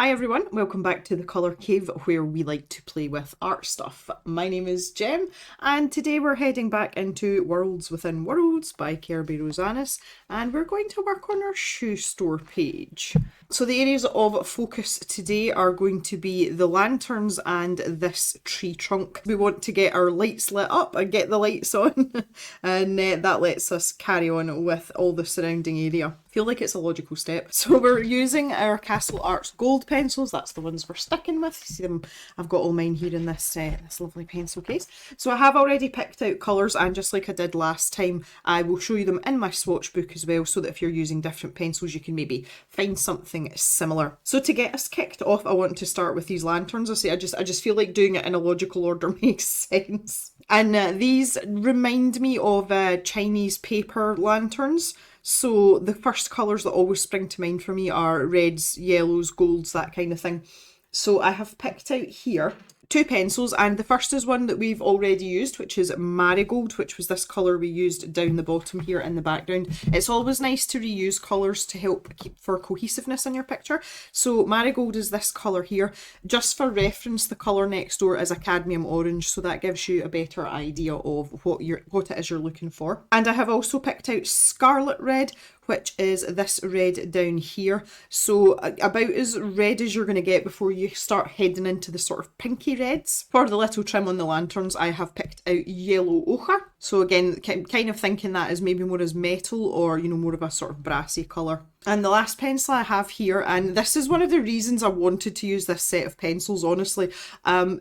Hi everyone, welcome back to the Colour Cave where we like to play with art stuff. My name is Jem and today we're heading back into Worlds Within Worlds by Kirby Rosanis and we're going to work on our shoe store page. So the areas of focus today are going to be the lanterns and this tree trunk. We want to get our lights lit up and get the lights on and that lets us carry on with all the surrounding area. I feel like it's a logical step. So we're using our Castle Arts gold pencils. That's the ones we're sticking with. See them? I've got all mine here in this this lovely pencil case. So I have already picked out colours, and just like I did last time, I will show you them in my swatch book as well, so that if you're using different pencils, you can maybe find something similar. So to get us kicked off, I want to start with these lanterns. I just feel like doing it in a logical order makes sense. And these remind me of Chinese paper lanterns. So the first colours that always spring to mind for me are reds, yellows, golds, that kind of thing. So I have picked out here two pencils, and the first is one that we've already used, which is Marigold, which was this colour we used down the bottom here in the background. It's always nice to reuse colours to help keep for cohesiveness in your picture. So Marigold is this colour here. Just for reference, the colour next door is a cadmium orange, so that gives you a better idea of what it is you're looking for. And I have also picked out Scarlet Red, which is this red down here. So about as red as you're going to get before you start heading into the sort of pinky reds. For the little trim on the lanterns, I have picked out Yellow Ochre. So again, kind of thinking that as maybe more as metal or, you know, more of a sort of brassy colour. And the last pencil I have here, and this is one of the reasons I wanted to use this set of pencils, honestly,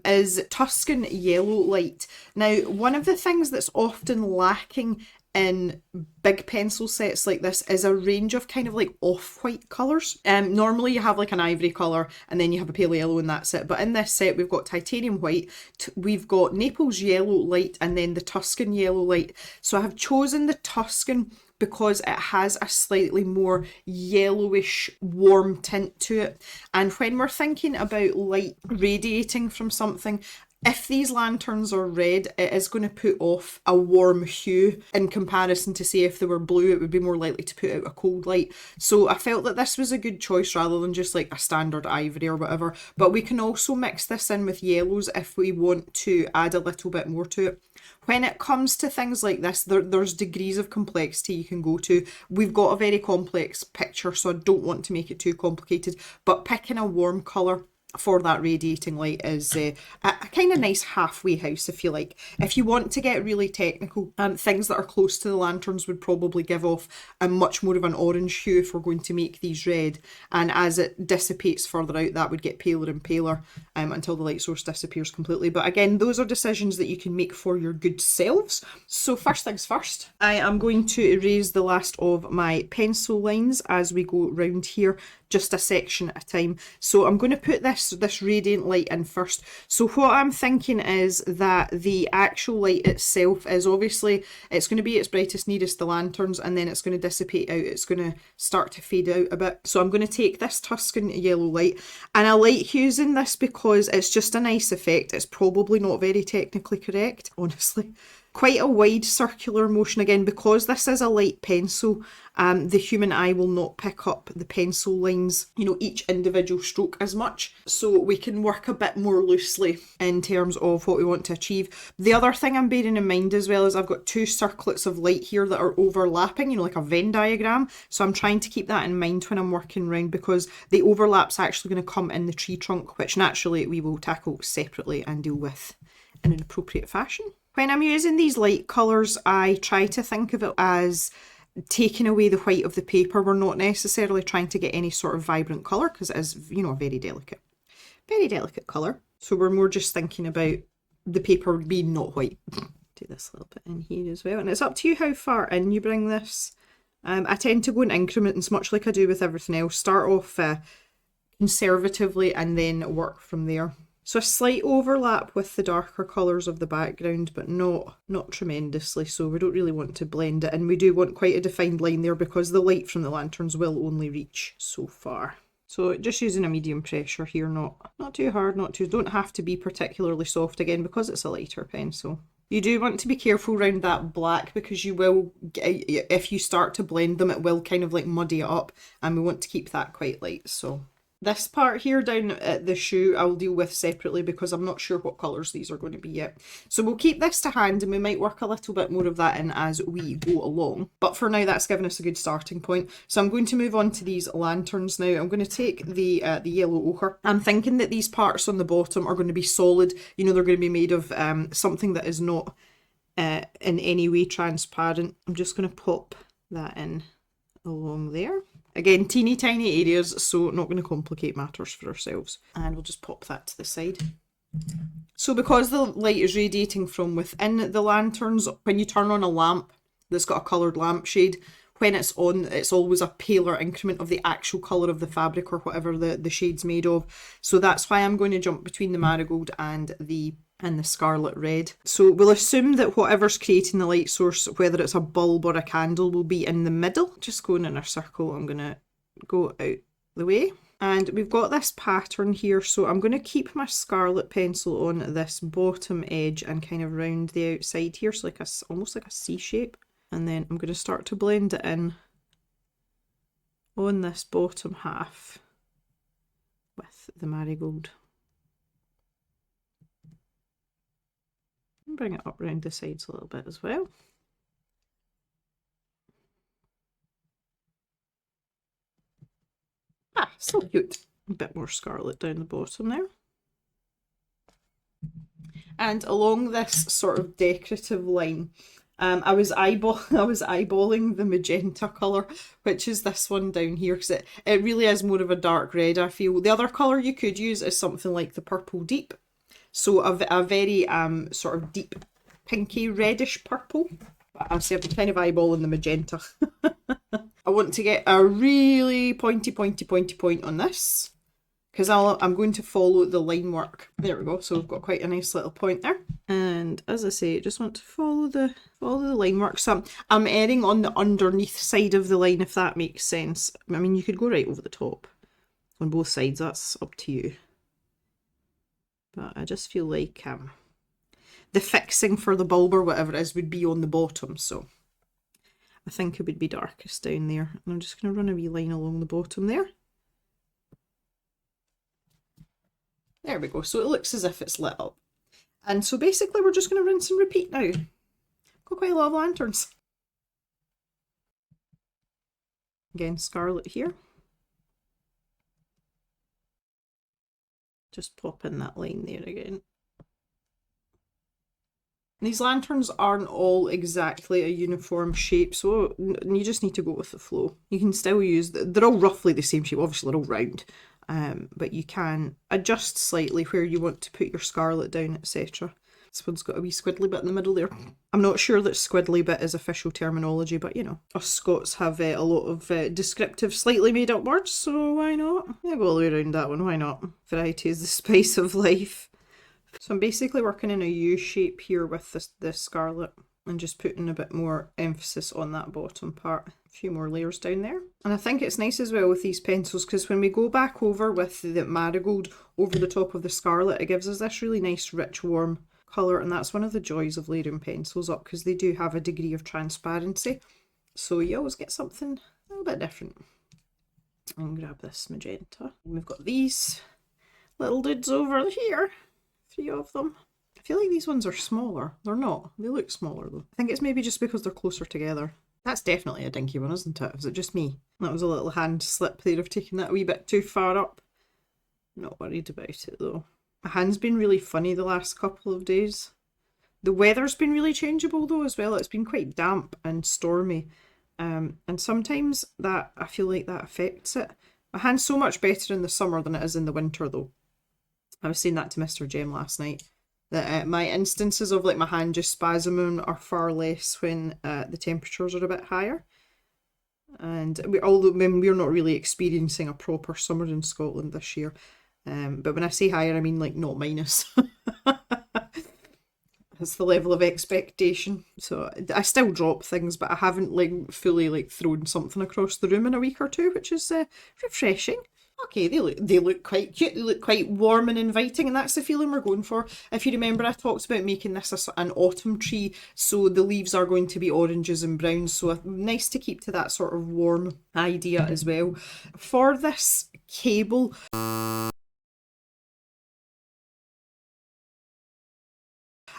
is Tuscan Yellow Light. Now, one of the things that's often lacking in big pencil sets like this is a range of kind of like off-white colours. Normally you have like an ivory colour and then you have a pale yellow and that's it. But in this set we've got titanium white, we've got Naples Yellow Light, and then the Tuscan Yellow Light. So I have chosen the Tuscan because it has a slightly more yellowish warm tint to it. And when we're thinking about light radiating from something, if these lanterns are red, it is going to put off a warm hue in comparison to, say, if they were blue, it would be more likely to put out a cold light. So I felt that this was a good choice rather than just like a standard ivory or whatever. But we can also mix this in with yellows if we want to add a little bit more to it. When it comes to things like this, there's degrees of complexity you can go to. We've got a very complex picture, so I don't want to make it too complicated. But picking a warm colour for that radiating light is a kind of nice halfway house, if you like. If you want to get really technical, things that are close to the lanterns would probably give off a much more of an orange hue if we're going to make these red, and as it dissipates further out that would get paler and paler until the light source disappears completely. But again, those are decisions that you can make for your good selves. So first things first, I am going to erase the last of my pencil lines as we go round here, just a section at a time. So I'm going to put this radiant light in first. So what I'm thinking is that the actual light itself is obviously, it's going to be its brightest nearest the lanterns, and then it's going to dissipate out. It's going to start to fade out a bit. So I'm going to take this Tuscan Yellow Light, and I like using this because it's just a nice effect. It's probably not very technically correct, honestly. Quite a wide circular motion again, because this is a light pencil. The human eye will not pick up the pencil lines, you know, each individual stroke as much. So we can work a bit more loosely in terms of what we want to achieve. The other thing I'm bearing in mind as well is I've got two circlets of light here that are overlapping, you know, like a Venn diagram. So I'm trying to keep that in mind when I'm working around, because the overlap's actually going to come in the tree trunk, which naturally we will tackle separately and deal with in an appropriate fashion. When I'm using these light colours, I try to think of it as taking away the white of the paper. We're not necessarily trying to get any sort of vibrant colour, because it is, you know, a very delicate colour. So we're more just thinking about the paper being not white. Do this a little bit in here as well. And it's up to you how far in you bring this. I tend to go in increments, much like I do with everything else. Start off conservatively and then work from there. So a slight overlap with the darker colours of the background, but not tremendously, so we don't really want to blend it, and we do want quite a defined line there because the light from the lanterns will only reach so far. So just using a medium pressure here, not too hard, don't have to be particularly soft again because it's a lighter pencil. You do want to be careful around that black, because you will, if you start to blend them, it will kind of like muddy it up, and we want to keep that quite light, so This part here down at the shoe I'll deal with separately because I'm not sure what colours these are going to be yet. So we'll keep this to hand and we might work a little bit more of that in as we go along. But for now that's given us a good starting point. So I'm going to move on to these lanterns now. I'm going to take the yellow ochre. I'm thinking that these parts on the bottom are going to be solid. You know, they're going to be made of something that is not in any way transparent. I'm just going to pop that in along there. Again, teeny tiny areas, so not going to complicate matters for ourselves. And we'll just pop that to the side. So because the light is radiating from within the lanterns, when you turn on a lamp that's got a coloured lampshade, when it's on, it's always a paler increment of the actual colour of the fabric or whatever the shade's made of. So that's why I'm going to jump between the marigold and the scarlet red. So we'll assume that whatever's creating the light source, whether it's a bulb or a candle, will be in the middle. Just going in a circle, I'm going to go out the way. And we've got this pattern here, so I'm going to keep my scarlet pencil on this bottom edge and kind of round the outside here, so like almost like a C shape. And then I'm going to start to blend it in on this bottom half with the marigold. Bring it up around the sides a little bit as well. Ah, so cute. A bit more scarlet down the bottom there. And along this sort of decorative line, I was eyeballing the magenta colour, which is this one down here, because it really is more of a dark red, I feel. The other colour you could use is something like the purple deep. So a very sort of deep pinky reddish purple. But I'm kind of eyeballing the magenta. I want to get a really pointy point on this, because I'm going to follow the line work. There we go. So we've got quite a nice little point there. And as I say, just want to follow the line work. So I'm erring on the underneath side of the line, if that makes sense. I mean, you could go right over the top on both sides. That's up to you. But I just feel like the fixing for the bulb or whatever it is would be on the bottom. So I think it would be darkest down there. And I'm just going to run a wee line along the bottom there. There we go. So it looks as if it's lit up. And so basically we're just going to rinse and repeat now. Got quite a lot of lanterns. Again, scarlet here. Just pop in that line there again. These lanterns aren't all exactly a uniform shape, so you just need to go with the flow. You can still use, they're all roughly the same shape, obviously they're all round, but you can adjust slightly where you want to put your scarlet down, etc. This one's got a wee squiddly bit in the middle there. I'm not sure that squiddly bit is official terminology, but you know, us Scots have a lot of descriptive, slightly made up words, so why not? Yeah, go all the way around that one, why not? Variety is the spice of life. So I'm basically working in a U shape here with the scarlet and just putting a bit more emphasis on that bottom part. A few more layers down there. And I think it's nice as well with these pencils, because when we go back over with the marigold over the top of the scarlet, it gives us this really nice, rich, warm colour. And that's one of the joys of layering pencils up, because they do have a degree of transparency. So you always get something a little bit different. And grab this magenta. And we've got these little dudes over here. 3 of them. I feel like these ones are smaller. They're not. They look smaller though. I think it's maybe just because they're closer together. That's definitely a dinky one, isn't it? Is it just me? That was a little hand slip there of taking that a wee bit too far up. Not worried about it though. My hand's been really funny the last couple of days. The weather's been really changeable though as well. It's been quite damp and stormy. And sometimes that, I feel like that affects it. My hand's so much better in the summer than it is in the winter though. I was saying that to Mr. Jem last night, that my instances of like my hand just spasming are far less when the temperatures are a bit higher. And although we're not really experiencing a proper summer in Scotland this year, but when I say higher, I mean like not minus. That's the level of expectation. So I still drop things, but I haven't like fully like thrown something across the room in a week or two, which is refreshing. Okay, they look quite cute, they look quite warm and inviting, and that's the feeling we're going for. If you remember, I talked about making this an autumn tree, so the leaves are going to be oranges and browns, so nice to keep to that sort of warm idea as well. For this cable.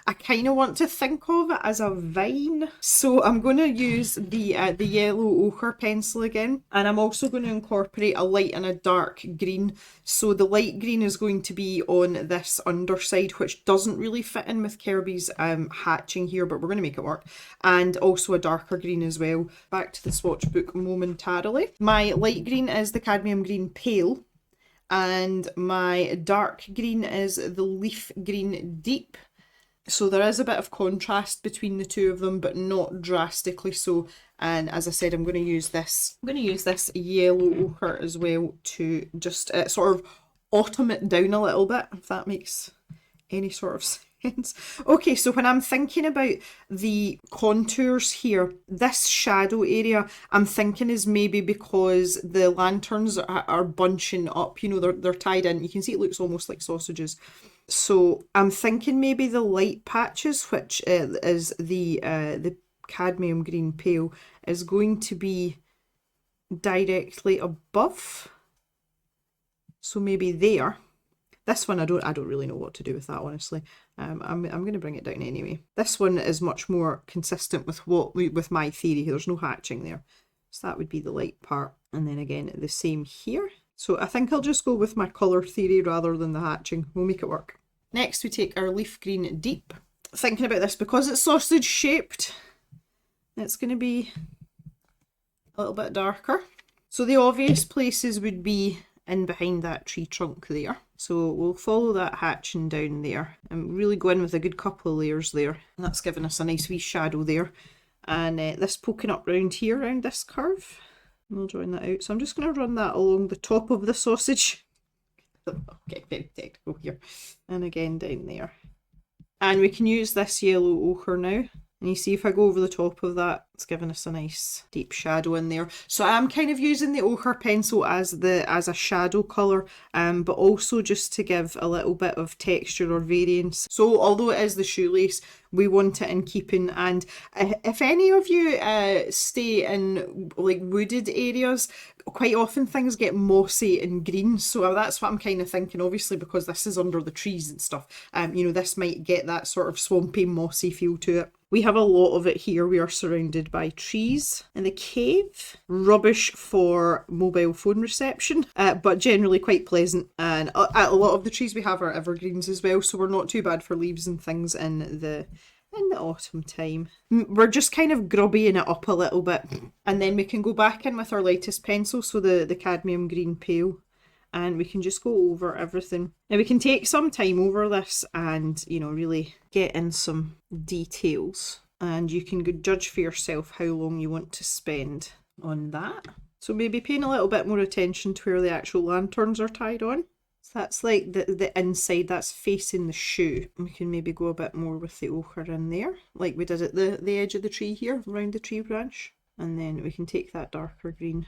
I kind of want to think of it as a vine. So I'm going to use the yellow ochre pencil again. And I'm also going to incorporate a light and a dark green. So the light green is going to be on this underside, which doesn't really fit in with Kirby's hatching here, but we're going to make it work. And also a darker green as well. Back to the swatch book momentarily. My light green is the cadmium green pale. And my dark green is the leaf green deep. So there is a bit of contrast between the two of them, but not drastically so. And as I said, I'm going to use this. I'm going to use this yellow ochre as well to just sort of autumn it down a little bit, if that makes any sort of sense. Okay, so when I'm thinking about the contours here, this shadow area I'm thinking is maybe because the lanterns are bunching up. You know, they're tied in. You can see it looks almost like sausages. So I'm thinking maybe the light patches, which is the cadmium green pale, is going to be directly above. So maybe there. This one I don't really know what to do with that, honestly. I'm going to bring it down anyway. This one is much more consistent with my theory. There's no hatching there. So that would be the light part. And then again the same here. So I think I'll just go with my colour theory rather than the hatching. We'll make it work. Next we take our leaf green deep. Thinking about this, because it's sausage shaped, it's going to be a little bit darker. So the obvious places would be in behind that tree trunk there. So we'll follow that hatching down there and really go in with a good couple of layers there. And that's giving us a nice wee shadow there. And this poking up round here, around this curve. We'll join that out. So I'm just going to run that along the top of the sausage. Okay, very technical here. And again down there. And we can use this yellow ochre now. And you see if I go over the top of that, it's giving us a nice deep shadow in there. So I'm kind of using the ochre pencil as a shadow colour, but also just to give a little bit of texture or variance. So although it is the shoelace, we want it in keeping. And if any of you stay in like wooded areas, quite often things get mossy and green. So that's what I'm kind of thinking, obviously, because this is under the trees and stuff. You know, this might get that sort of swampy, mossy feel to it. We have a lot of it here. We are surrounded by trees in the cave. Rubbish for mobile phone reception, but generally quite pleasant. And a lot of the trees we have are evergreens as well, so we're not too bad for leaves and things in the autumn time. We're just kind of grubbying it up a little bit. And then we can go back in with our lightest pencil, so the cadmium green pale. And we can just go over everything. Now we can take some time over this and, you know, really get in some details. And you can judge for yourself how long you want to spend on that. So maybe paying a little bit more attention to where the actual lanterns are tied on. So that's like the inside, that's facing the shoe. We can maybe go a bit more with the ochre in there, like we did at the edge of the tree here, around the tree branch. And then we can take that darker green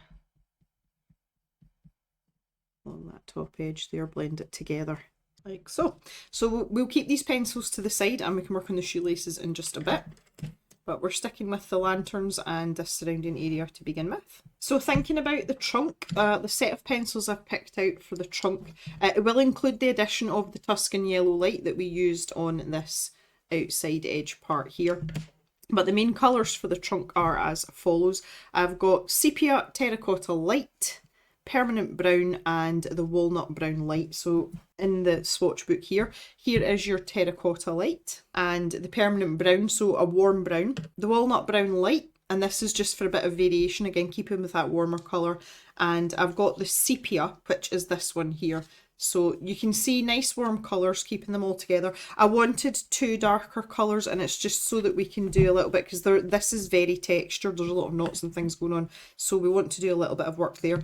along that top edge there, blend it together like so. So we'll keep these pencils to the side and we can work on the shoelaces in just a bit. But we're sticking with the lanterns and the surrounding area to begin with. So thinking about the trunk, the set of pencils I've picked out for the trunk, it will include the addition of the Tuscan yellow light that we used on this outside edge part here. But the main colours for the trunk are as follows. I've got sepia, terracotta light, permanent brown and the walnut brown light. So in the swatch book here is your terracotta light and the permanent brown, so a warm brown, the walnut brown light, and this is just for a bit of variation, again keeping with that warmer colour. And I've got the sepia, which is this one here. So you can see nice warm colours, keeping them all together. I wanted two darker colours, and it's just so that we can do a little bit, because this is very textured, there's a lot of knots and things going on, so we want to do a little bit of work there.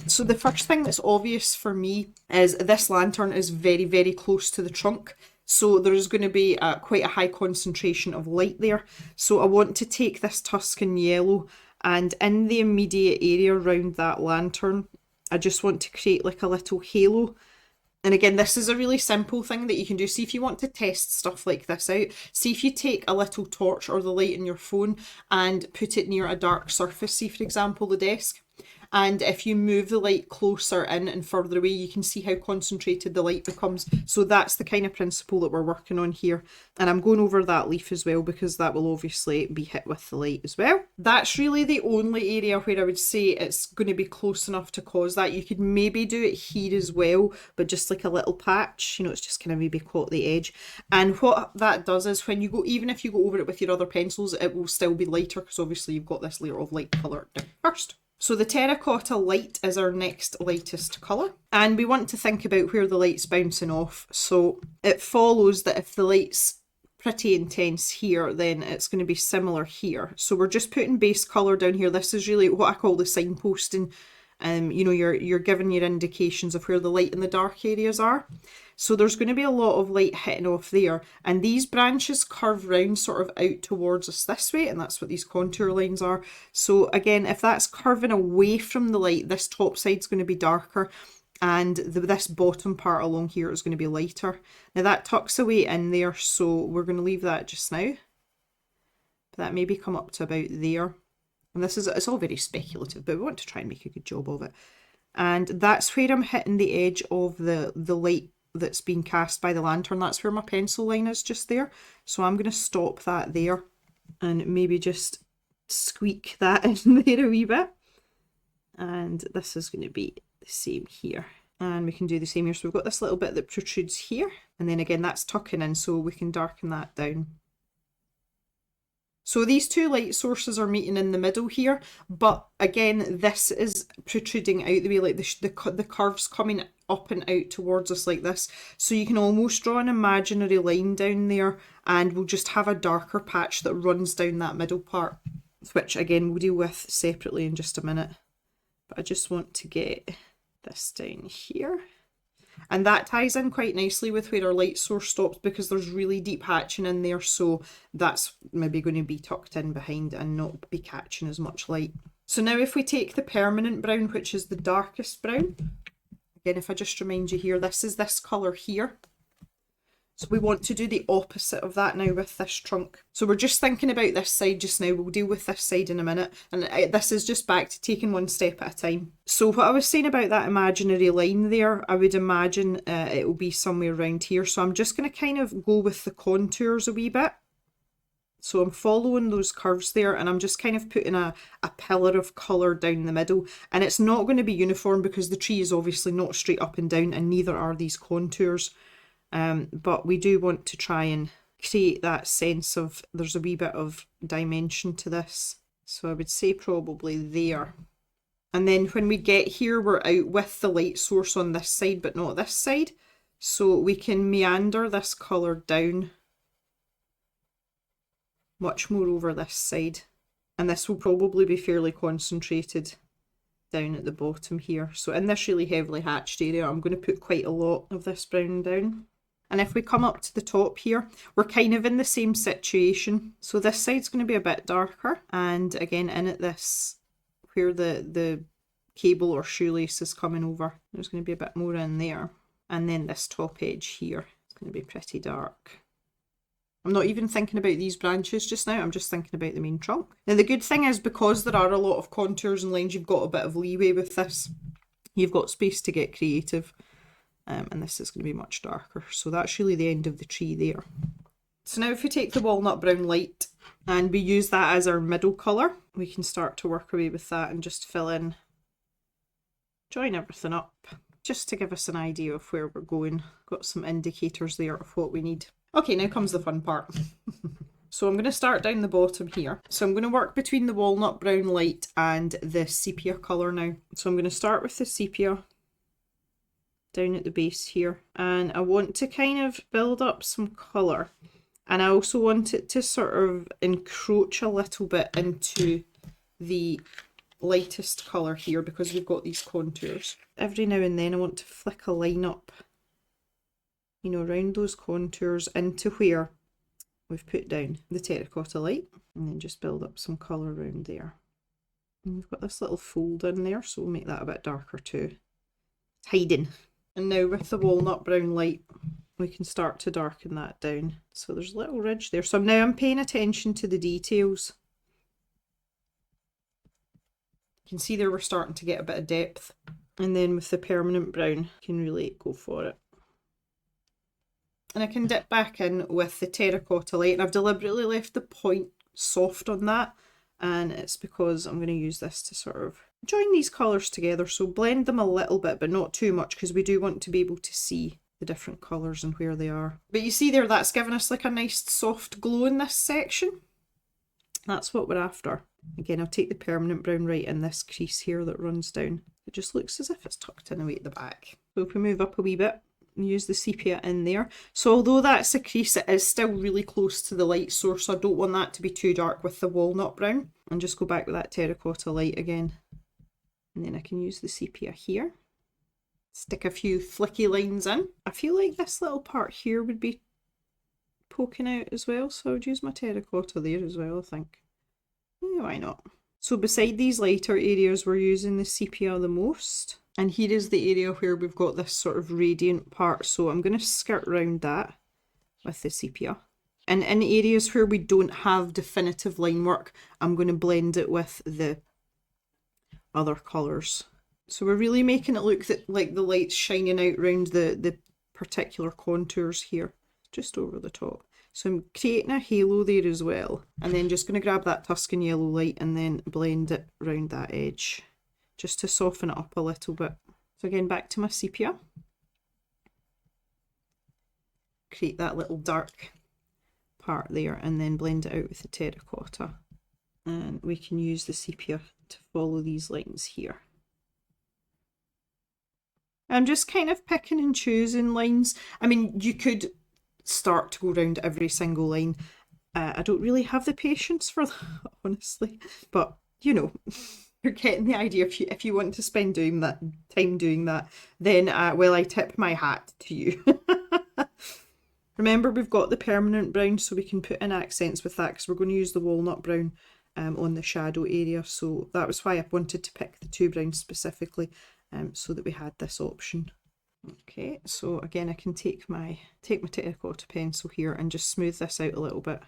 So the first thing that's obvious for me is this lantern is very, very close to the trunk. So there's going to be quite a high concentration of light there. So I want to take this Tuscan yellow, and in the immediate area around that lantern, I just want to create like a little halo. And again, this is a really simple thing that you can do. See if you want to test stuff like this out. See if you take a little torch or the light in your phone and put it near a dark surface. See, for example, the desk. And if you move the light closer in and further away, you can see how concentrated the light becomes. So that's the kind of principle that we're working on here. And I'm going over that leaf as well because that will obviously be hit with the light as well. That's really the only area where I would say it's going to be close enough to cause that. You could maybe do it here as well, but just like a little patch, you know, it's just kind of maybe caught the edge. And what that does is when you go, even if you go over it with your other pencils, it will still be lighter because obviously you've got this layer of light colour down first. So the terracotta light is our next lightest colour, and we want to think about where the light's bouncing off. So it follows that if the light's pretty intense here, then it's going to be similar here. So we're just putting base colour down here. This is really what I call the signposting. You know, you're giving your indications of where the light and the dark areas are. So there's going to be a lot of light hitting off there, and these branches curve round sort of out towards us this way, and that's what these contour lines are. So again, if that's curving away from the light, this top side's going to be darker, and this bottom part along here is going to be lighter. Now that tucks away in there, so we're going to leave that just now. But that maybe come up to about there. And this is, it's all very speculative, but we want to try and make a good job of it. And that's where I'm hitting the edge of the light that's being cast by the lantern. That's where my pencil line is just there. So I'm going to stop that there and maybe just squeak that in there a wee bit. And this is going to be the same here. And we can do the same here. So we've got this little bit that protrudes here. And then again, that's tucking in, so we can darken that down. So these two light sources are meeting in the middle here, but again, this is protruding out the way, like the curves coming up and out towards us like this. So you can almost draw an imaginary line down there, and we'll just have a darker patch that runs down that middle part, which again we'll deal with separately in just a minute. But I just want to get this down here. And that ties in quite nicely with where our light source stops, because there's really deep hatching in there, so that's maybe going to be tucked in behind and not be catching as much light. So now if we take the permanent brown, which is the darkest brown, again, if I just remind you here, this is this colour here. So we want to do the opposite of that now with this trunk. So we're just thinking about this side just now. We'll deal with this side in a minute. And this is just back to taking one step at a time. So what I was saying about that imaginary line there, I would imagine it will be somewhere around here. So I'm just going to kind of go with the contours a wee bit. So I'm following those curves there, and I'm just kind of putting a pillar of colour down the middle. And it's not going to be uniform because the tree is obviously not straight up and down, and neither are these contours. But we do want to try and create that sense of there's a wee bit of dimension to this. So I would say probably there. And then when we get here, we're out with the light source on this side, but not this side. So we can meander this colour down much more over this side. And this will probably be fairly concentrated down at the bottom here. So in this really heavily hatched area, I'm going to put quite a lot of this brown down. And if we come up to the top here, we're kind of in the same situation. So this side's going to be a bit darker. And again, in at this, where the cable or shoelace is coming over, there's going to be a bit more in there. And then this top edge here is going to be pretty dark. I'm not even thinking about these branches just now, I'm just thinking about the main trunk. Now the good thing is, because there are a lot of contours and lines, you've got a bit of leeway with this. You've got space to get creative. And this is going to be much darker. So that's really the end of the tree there. So now if we take the walnut brown light and we use that as our middle colour, we can start to work away with that and just fill in, join everything up, just to give us an idea of where we're going. Got some indicators there of what we need. Okay, now comes the fun part. So I'm going to start down the bottom here. So I'm going to work between the walnut brown light and the sepia colour now. So I'm going to start with the sepia down at the base here, and I want to kind of build up some colour, and I also want it to sort of encroach a little bit into the lightest colour here, because we've got these contours. Every now and then I want to flick a line up, you know, around those contours into where we've put down the terracotta light, and then just build up some colour around there. And we've got this little fold in there, so we'll make that a bit darker too. It's hiding. And now with the walnut brown light, we can start to darken that down. So there's a little ridge there. So now I'm paying attention to the details. You can see there we're starting to get a bit of depth. And then with the permanent brown, you can really go for it. And I can dip back in with the terracotta light, and I've deliberately left the point soft on that, and it's because I'm going to use this to sort of join these colours together, so blend them a little bit but not too much, because we do want to be able to see the different colours and where they are. But you see there, that's given us like a nice soft glow in this section. That's what we're after. Again, I'll take the permanent brown right in this crease here that runs down. It just looks as if it's tucked in away at the back. So if we move up a wee bit, use the sepia in there. So although that's a crease, it is still really close to the light source, so I don't want that to be too dark with the walnut brown. And just go back with that terracotta light again. And then I can use the sepia here. Stick a few flicky lines in. I feel like this little part here would be poking out as well, so I would use my terracotta there as well, I think. Yeah, why not? So beside these lighter areas, we're using the sepia the most. And here is the area where we've got this sort of radiant part, so I'm going to skirt around that with the sepia. And in areas where we don't have definitive line work, I'm going to blend it with the other colours. So we're really making it look like the light's shining out around the particular contours here, just over the top. So I'm creating a halo there as well, and then just going to grab that Tuscan yellow light and then blend it around that edge, just to soften it up a little bit. So again, back to my sepia. Create that little dark part there and then blend it out with the terracotta. And we can use the sepia to follow these lines here. I'm just kind of picking and choosing lines. I mean, you could start to go around every single line. I don't really have the patience for that, honestly, but you know, you're getting the idea. If you want to spend time doing that, then well, I tip my hat to you. Remember, we've got the permanent brown, so we can put in accents with that, because we're going to use the walnut brown on the shadow area. So that was why I wanted to pick the two browns specifically, so that we had this option. Okay, so again, I can take my terracotta pencil here and just smooth this out a little bit.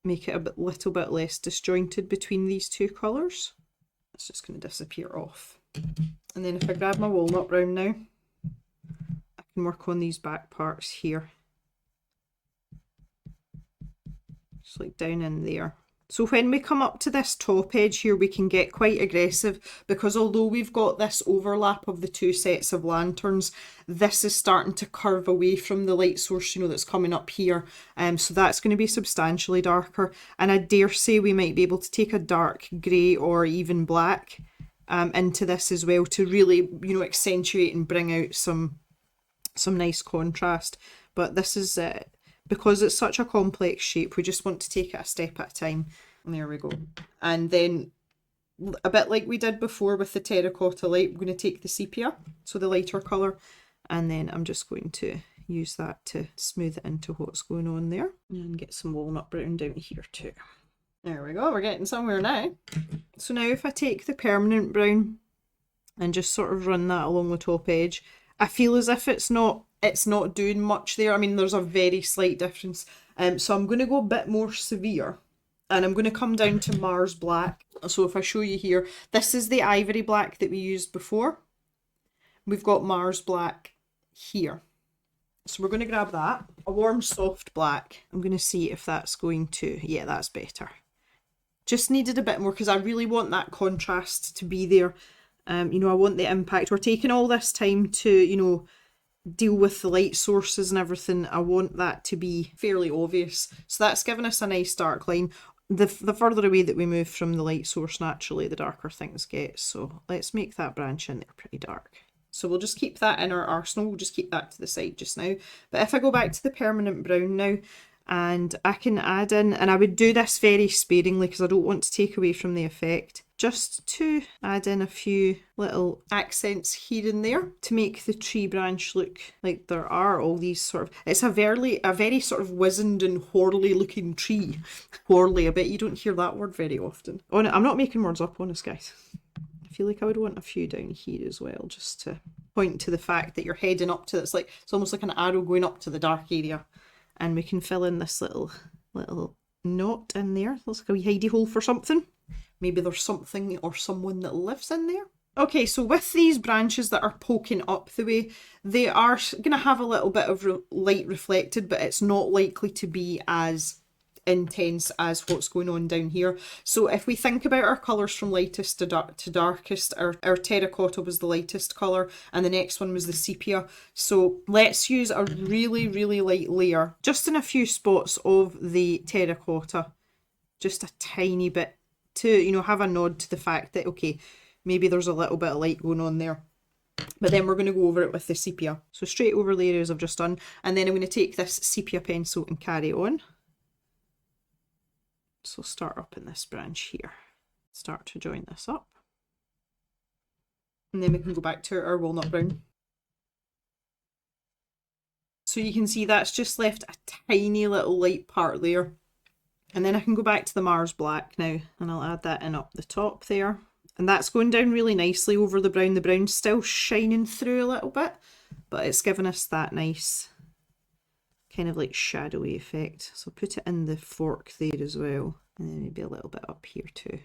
Make it a little bit less disjointed between these two colours. It's just going to disappear off. And then if I grab my walnut brown now, I can work on these back parts here. Just like down in there. So when we come up to this top edge here, we can get quite aggressive, because although we've got this overlap of the two sets of lanterns, this is starting to curve away from the light source, you know, that's coming up here. So that's going to be substantially darker. And I dare say we might be able to take a dark grey or even black into this as well, to really, you know, accentuate and bring out some nice contrast. But this is because it's such a complex shape, we just want to take it a step at a time. And there we go. And then, a bit like we did before with the terracotta light, we're going to take the sepia, so the lighter colour, and then I'm just going to use that to smooth it into what's going on there. And get some walnut brown down here too. There we go, we're getting somewhere now. So now if I take the permanent brown and just sort of run that along the top edge, I feel as if it's not doing much there. I mean, there's a very slight difference. So I'm going to go a bit more severe, and I'm going to come down to Mars Black. So if I show you here, this is the ivory black that we used before. We've got Mars Black here. So we're going to grab that. A warm, soft black. I'm going to see if that's going to... Yeah, that's better. Just needed a bit more, because I really want that contrast to be there. You know, I want the impact. We're taking all this time to, you know, deal with the light sources and everything. I want that to be fairly obvious. So that's given us a nice dark line. The further away that we move from the light source, naturally, the darker things get. So let's make that branch in there pretty dark. So we'll just keep that in our arsenal. We'll just keep that to the side just now. But if I go back to the permanent brown now, and I can add in, and I would do this very sparingly because I don't want to take away from the effect, just to add in a few little accents here and there to make the tree branch look like there are all these sort of, it's a very sort of wizened and whorly looking tree. Whorly, I bet you don't hear that word very often. Oh, no, I'm not making words up, honest guys. I feel like I would want a few down here as well, just to point to the fact that you're heading up to, it's almost like an arrow going up to the dark area. And we can fill in this little knot in there. Looks like a wee hidey hole for something. maybe there's something or someone that lives in there. Okay, so with these branches that are poking up the way, they are going to have a little bit of light reflected, but it's not likely to be as intense as what's going on down here. So if we think about our colours from lightest to darkest, our terracotta was the lightest colour and the next one was the sepia. So let's use a really, really light layer just in a few spots of the terracotta, just a tiny bit to, you know, have a nod to the fact that, okay, maybe there's a little bit of light going on there. But then we're going to go over it with the sepia. So straight over the areas I've just done. And then I'm going to take this sepia pencil and carry on. So start up in this branch here. Start to join this up. And then we can go back to our walnut brown. So you can see that's just left a tiny little light part there. And then I can go back to the Mars black now. And I'll add that in up the top there. And that's going down really nicely over the brown. The brown's still shining through a little bit, but it's giving us that nice kind of like shadowy effect. So put it in the fork there as well, and then maybe a little bit up here too.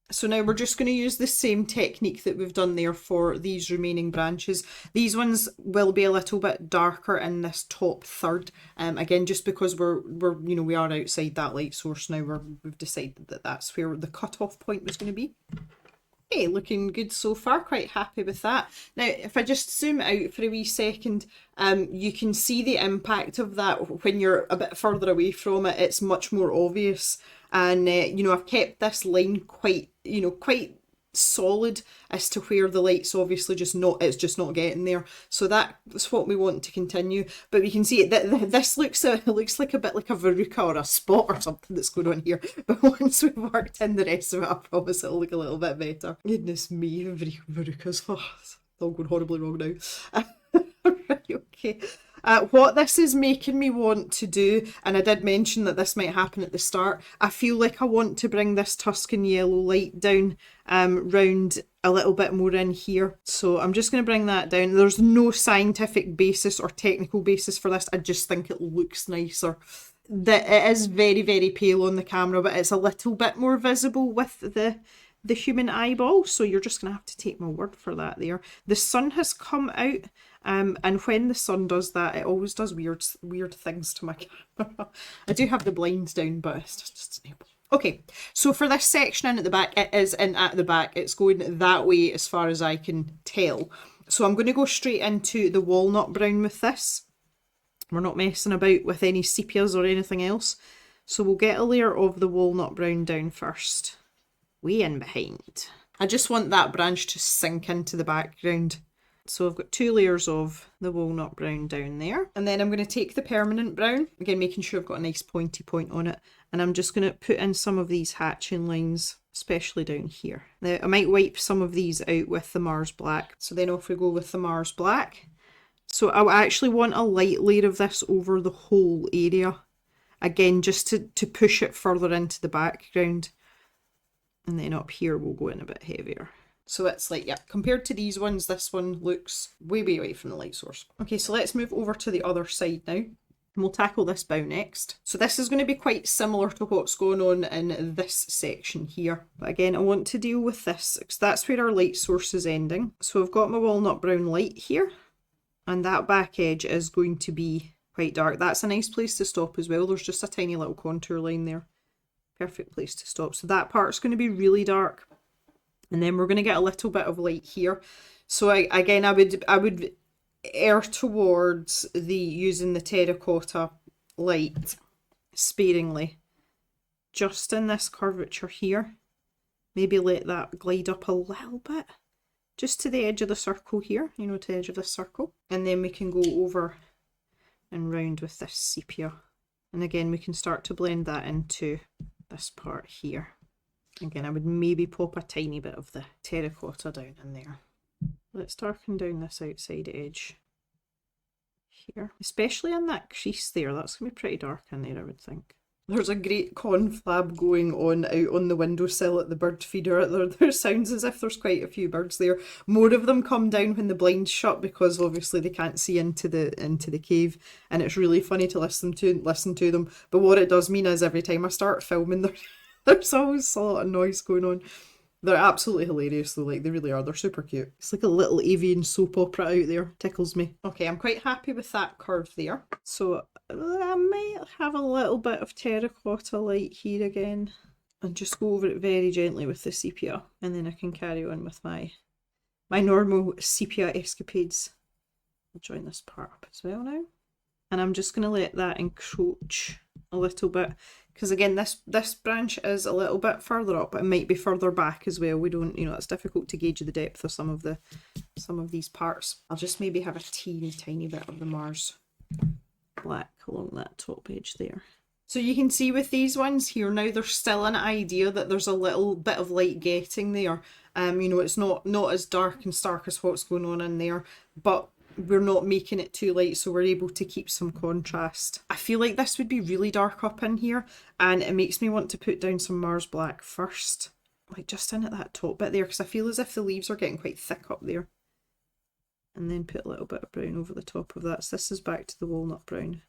So now we're just going to use the same technique that we've done there for these remaining branches. These ones will be a little bit darker in this top third. Again, just because we're you know, we are outside that light source now. We've decided that that's where the cutoff point was going to be. Okay, looking good so far, quite happy with that. Now, if I just zoom out for a wee second, you can see the impact of that when you're a bit further away from it. It's much more obvious. And, you know, I've kept this line quite, you know, quite solid as to where the light's obviously just not, it's just not getting there. So that's what we want to continue. But we can see it, that this looks like a bit like a verruca or a spot or something that's going on here. But once we've worked in the rest of it, I promise it'll look a little bit better. Goodness me, verrucas. Oh, it's all going horribly wrong now. Right, okay. What this is making me want to do, and I did mention that this might happen at the start, I feel like I want to bring this Tuscan yellow light down round a little bit more in here. So I'm just going to bring that down. There's no scientific basis or technical basis for this. I just think it looks nicer. It is very, very pale on the camera, but it's a little bit more visible with the human eyeball. So you're just going to have to take my word for that there. The sun has come out. And when the sun does that, it always does weird things to my camera. I do have the blinds down, but it's just enabled. Okay, so for this section in at the back, it is in at the back. It's going that way as far as I can tell. So I'm going to go straight into the walnut brown with this. We're not messing about with any sepias or anything else. So we'll get a layer of the walnut brown down first. Way in behind. I just want that branch to sink into the background. So I've got 2 layers of the walnut brown down there. And then I'm going to take the permanent brown, again making sure I've got a nice pointy point on it. And I'm just going to put in some of these hatching lines, especially down here. Now I might wipe some of these out with the Mars black. So then off we go with the Mars black. So I actually want a light layer of this over the whole area. Again, just to push it further into the background. And then up here we'll go in a bit heavier. So it's like, yeah, compared to these ones, this one looks way, way away from the light source. Okay, so let's move over to the other side now. And we'll tackle this bow next. So this is going to be quite similar to what's going on in this section here. But again, I want to deal with this because that's where our light source is ending. So I've got my walnut brown light here. And that back edge is going to be quite dark. That's a nice place to stop as well. There's just a tiny little contour line there. Perfect place to stop. So that part's going to be really dark. And then we're going to get a little bit of light here. So I would err towards using the terracotta light sparingly. Just in this curvature here. Maybe let that glide up a little bit. Just to the edge of the circle here. You know, to the edge of this circle. And then we can go over and round with this sepia. And again, we can start to blend that into this part here. Again, I would maybe pop a tiny bit of the terracotta down in there. Let's darken down this outside edge here. Especially in that crease there. That's going to be pretty dark in there, I would think. There's a great conflab going on out on the windowsill at the bird feeder. There sounds as if there's quite a few birds there. More of them come down when the blinds shut because obviously they can't see into the cave, and it's really funny to listen to them. But what it does mean is every time I start filming, There's always a lot of noise going on. They're absolutely hilarious though, like they really are. They're super cute. It's like a little avian soap opera out there. Tickles me. Okay, I'm quite happy with that curve there. So I might have a little bit of terracotta light here again. And just go over it very gently with the sepia. And then I can carry on with my normal sepia escapades. I'll join this part up as well now. And I'm just going to let that encroach a little bit. Because again, this branch is a little bit further up. It might be further back as well. We don't, you know, it's difficult to gauge the depth of some of these parts. I'll just maybe have a teeny tiny bit of the Mars black along that top edge there. So you can see with these ones here now, there's still an idea that there's a little bit of light getting there. You know, it's not as dark and stark as what's going on in there, but we're not making it too light, so we're able to keep some contrast. I feel like this would be really dark up in here, and it makes me want to put down some Mars black first, like just in at that top bit there, because I feel as if the leaves are getting quite thick up there. And then put a little bit of brown over the top of that. So this is back to the walnut brown.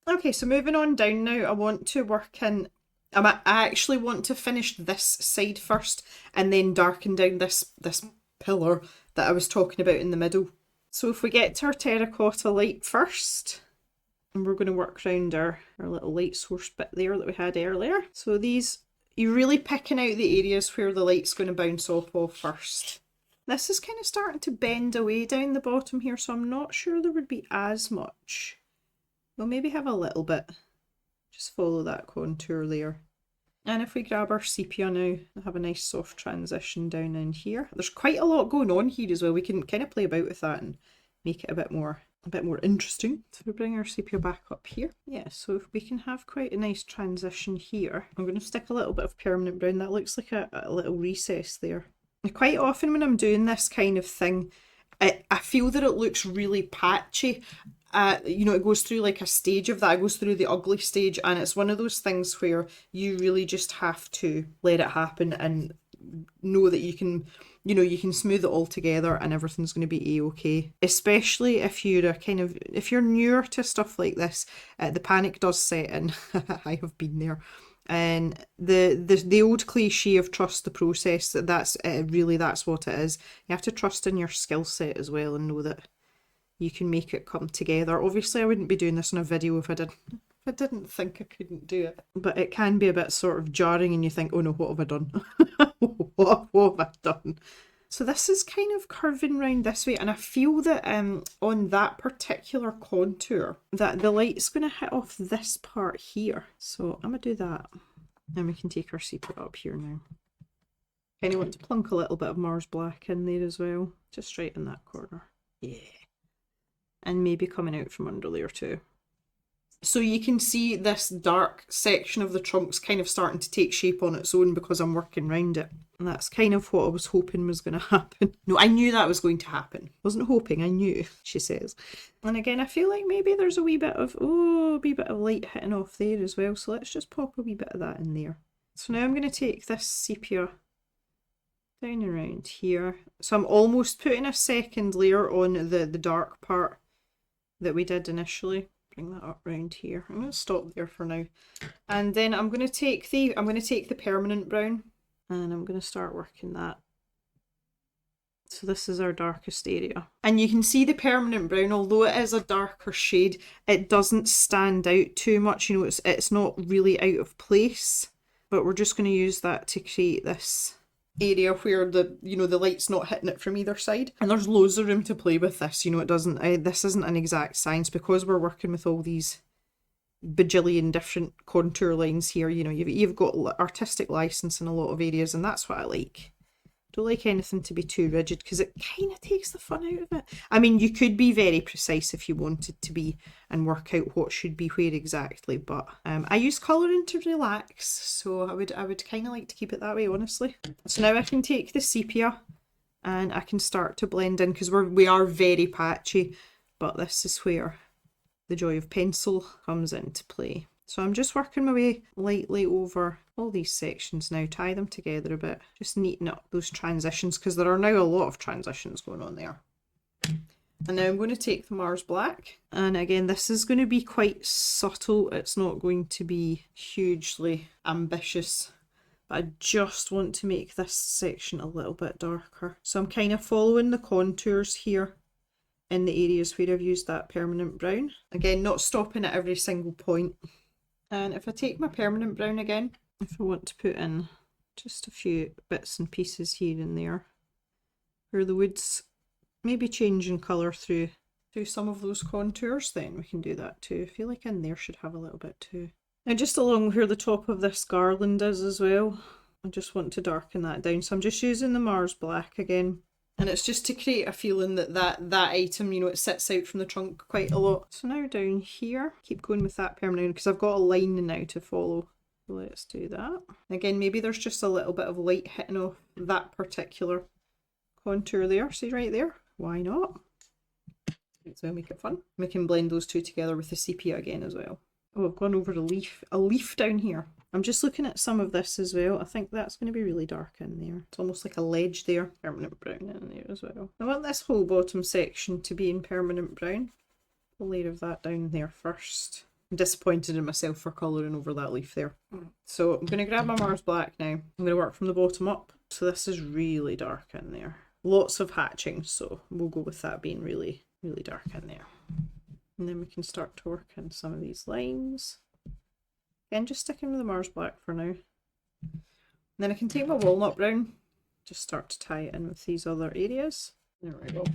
Okay, so moving on down now, I want to work in, I actually want to finish this side first and then darken down this pillar that I was talking about in the middle. So if we get to our terracotta light first, and we're going to work around our little light source bit there that we had earlier. So these, you're really picking out the areas where the light's going to bounce off of first. This is kind of starting to bend away down the bottom here, so I'm not sure there would be as much. We'll maybe have a little bit. Just follow that contour there. And if we grab our sepia now, we'll have a nice soft transition down in here. There's quite a lot going on here as well. We can kind of play about with that and make it a bit more interesting. So we bring our sepia back up here. Yeah, so if we can have quite a nice transition here. I'm going to stick a little bit of permanent brown. That looks like a little recess there. And quite often when I'm doing this kind of thing, I feel that it looks really patchy. You know, it goes through like a stage of that. It goes through the ugly stage, and it's one of those things where you really just have to let it happen and know that you can, you know, you can smooth it all together and everything's going to be a-okay. Especially if you're if you're newer to stuff like this, the panic does set in. I have been there. And the old cliche of trust the process, that's what it is. You have to trust in your skill set as well and know that you can make it come together. Obviously I wouldn't be doing this in a video if I didn't think I couldn't do it. But it can be a bit sort of jarring and you think, oh no, what have I done? what have I done? So this is kind of curving round this way, and I feel that on that particular contour that the light's going to hit off this part here. So I'm going to do that. And we can take our sepia up here now. Kind of want to plunk a little bit of Mars black in there as well. Just right in that corner. Yeah. And maybe coming out from under there too. So you can see this dark section of the trunk's kind of starting to take shape on its own because I'm working around it. And that's kind of what I was hoping was going to happen. No, I knew that was going to happen. Wasn't hoping, I knew, she says. And again, I feel like maybe there's a wee bit of light hitting off there as well. So let's just pop a wee bit of that in there. So now I'm going to take this sepia down around here. So I'm almost putting a second layer on the dark part that we did initially. Bring that up round here. I'm going to stop there for now. And then I'm going to take the permanent brown and I'm going to start working that. So this is our darkest area. And you can see the permanent brown, although it is a darker shade, it doesn't stand out too much. You know, it's not really out of place, but we're just going to use that to create this area where the light's not hitting it from either side. And there's loads of room to play with this. You know, this isn't an exact science because we're working with all these bajillion different contour lines here. You know, you've got artistic license in a lot of areas, and that's what I like. Don't like anything to be too rigid because it kind of takes the fun out of it. I mean, you could be very precise if you wanted to be and work out what should be where exactly, but I use colouring to relax, so I would kind of like to keep it that way, honestly. So now I can take the sepia and I can start to blend in because we are very patchy, but this is where the joy of pencil comes into play. So I'm just working my way lightly over all these sections now, tie them together a bit, just neaten up those transitions because there are now a lot of transitions going on there. And now I'm going to take the Mars black, and again this is going to be quite subtle, it's not going to be hugely ambitious, but I just want to make this section a little bit darker. So I'm kind of following the contours here in the areas where I've used that permanent brown. Again, not stopping at every single point. And if I take my permanent brown again, if I want to put in just a few bits and pieces here and there, where the wood's maybe changing colour through some of those contours, then we can do that too. I feel like in there should have a little bit too. Now just along where the top of this garland is as well, I just want to darken that down. So I'm just using the Mars Black again. And it's just to create a feeling that item, you know, it sits out from the trunk quite a lot. So now down here, keep going with that permanent because I've got a line now to follow. So let's do that. Again, maybe there's just a little bit of light hitting off that particular contour there. See right there? Why not? So make it fun. We can blend those two together with the sepia again as well. Oh, I've gone over a leaf down here. I'm just looking at some of this as well. I think that's going to be really dark in there. It's almost like a ledge there. Permanent brown in there as well. I want this whole bottom section to be in permanent brown. A layer of that down there first. I'm disappointed in myself for colouring over that leaf there. So I'm going to grab my Mars Black now. I'm going to work from the bottom up. So this is really dark in there. Lots of hatching, so we'll go with that being really, really dark in there. And then we can start to work in some of these lines. Again, just sticking with the Mars Black for now. And then I can take my walnut brown, just start to tie it in with these other areas. There we go.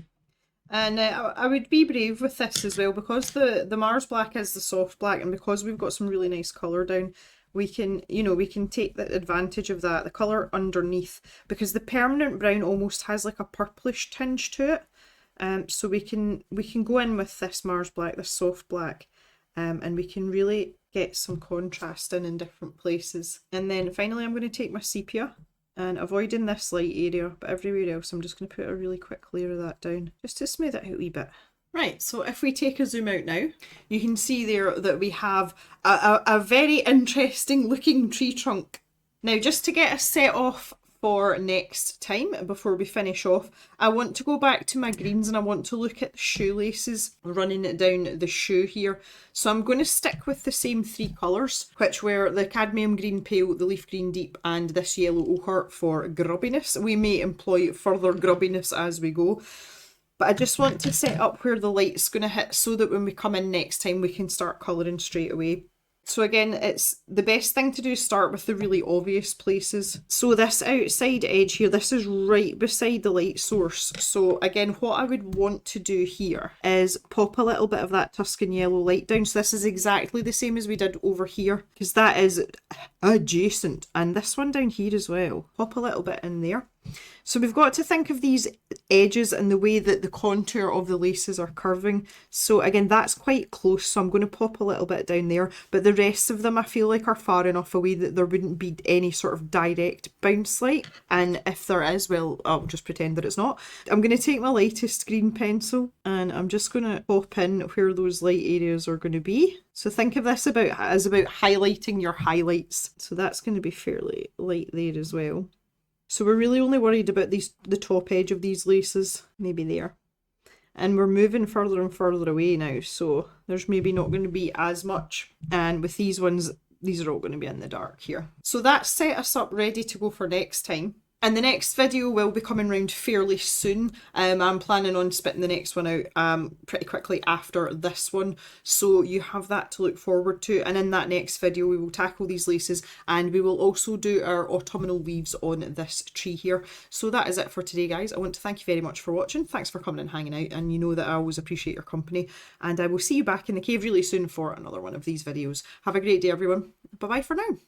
And I would be brave with this as well, because the Mars Black is the soft black, and because we've got some really nice colour down, we can, you know, we can take the advantage of that, the colour underneath, because the permanent brown almost has like a purplish tinge to it. So we can go in with this Mars Black, this soft black, and we can really get some contrast in different places. And then finally I'm going to take my sepia, and avoiding this light area, but everywhere else I'm just going to put a really quick layer of that down, just to smooth it out a wee bit. Right, so if we take a zoom out now, you can see there that we have a very interesting looking tree trunk. Now, just to get us set off for next time, before we finish off, I want to go back to my greens and I want to look at the shoelaces running down the shoe here. So I'm going to stick with the same three colours, which were the cadmium green pale, the leaf green deep, and this yellow ochre for grubbiness. We may employ further grubbiness as we go. But I just want to set up where the light's going to hit so that when we come in next time we can start colouring straight away. So again, it's the best thing to do is start with the really obvious places. So this outside edge here, this is right beside the light source. So again, what I would want to do here is pop a little bit of that Tuscan yellow light down. So this is exactly the same as we did over here, because that is adjacent. And this one down here as well. Pop a little bit in there. So we've got to think of these edges and the way that the contour of the laces are curving. So again, that's quite close, so I'm going to pop a little bit down there, but the rest of them I feel like are far enough away that there wouldn't be any sort of direct bounce light. And if there is, well, I'll just pretend that it's not. I'm going to take my lightest green pencil and I'm just going to pop in where those light areas are going to be. So think of this as about highlighting your highlights. So that's going to be fairly light there as well. So we're really only worried about the top edge of these laces, maybe there. And we're moving further and further away now, so there's maybe not going to be as much. And with these ones, these are all going to be in the dark here. So that's set us up ready to go for next time. And the next video will be coming round fairly soon. I'm planning on spitting the next one out pretty quickly after this one. So you have that to look forward to. And in that next video, we will tackle these laces and we will also do our autumnal leaves on this tree here. So that is it for today, guys. I want to thank you very much for watching. Thanks for coming and hanging out. And you know that I always appreciate your company. And I will see you back in the cave really soon for another one of these videos. Have a great day, everyone. Bye-bye for now.